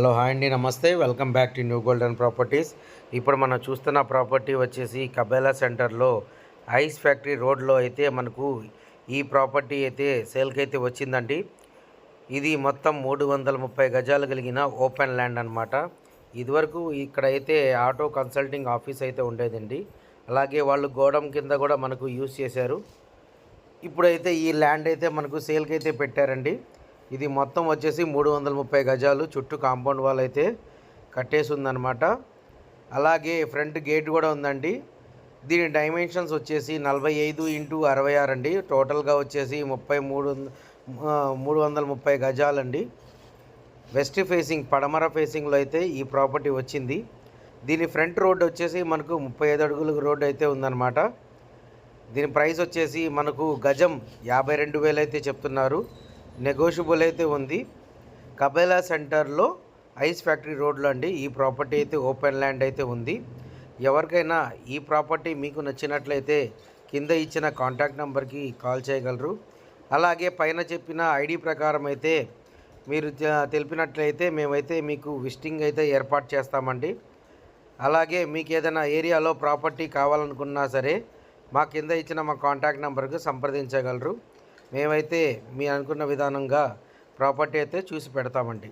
Hello hi అండి, నమస్తే. Welcome back to new golden properties. ఇప్పుడు మనం చూస్తున్న ప్రాపర్టీ వచ్చేసి కబేలా సెంటర్లో ఐస్ ఫ్యాక్టరీ రోడ్లో అయితే మనకు ఈ ప్రాపర్టీ అయితే సేల్కి అయితే వచ్చిందండి. ఇది మొత్తం 330 గజాలు కలిగిన ఓపెన్ ల్యాండ్ అనమాట. ఇదివరకు ఇక్కడ అయితే ఆటో కన్సల్టింగ్ ఆఫీస్ అయితే ఉండేదండి. అలాగే వాళ్ళు గోడౌన్ కింద కూడా మనకు యూజ్ చేశారు. ఇప్పుడైతే ఈ ల్యాండ్ అయితే మనకు సేల్కి అయితే పెట్టారండి. ఇది మొత్తం వచ్చేసి 330 గజాలు, చుట్టూ కాంపౌండ్ వాల్ అయితే కట్టేసి ఉందన్నమాట. అలాగే ఫ్రంట్ గేట్ కూడా ఉందండి. దీని డైమెన్షన్స్ వచ్చేసి 45x66 అండి. టోటల్గా వచ్చేసి 330 గజాలండి. వెస్ట్ ఫేసింగ్, పడమర ఫేసింగ్లో అయితే ఈ ప్రాపర్టీ వచ్చింది. దీని ఫ్రంట్ రోడ్ వచ్చేసి మనకు 35 అడుగుల రోడ్ అయితే ఉందన్నమాట. దీని ప్రైస్ వచ్చేసి మనకు గజం 52,000 అయితే చెప్తున్నారు. నెగోషియబుల్ అయితే ఉంది. కబేలా సెంటర్లో ఐస్ ఫ్యాక్టరీ రోడ్లో అండి ఈ ప్రాపర్టీ అయితే ఓపెన్ ల్యాండ్ అయితే ఉంది. ఎవరికైనా ఈ ప్రాపర్టీ మీకు నచ్చినట్లయితే కింద ఇచ్చిన కాంటాక్ట్ నెంబర్కి కాల్ చేయగలరు. అలాగే పైన చెప్పిన ఐడి ప్రకారం అయితే మీరు తెలిపినట్లయితే మేమైతే మీకు విజిటింగ్ అయితే ఏర్పాటు చేస్తామండి. అలాగే మీకు ఏదైనా ఏరియాలో ప్రాపర్టీ కావాలనుకున్నా సరే మా కింద ఇచ్చిన మా కాంటాక్ట్ నెంబర్కి సంప్రదించగలరు. మేమైతే మీ అనుకున్న విధానంగా ప్రాపర్టీ అయితే చూసి పెడతామండి.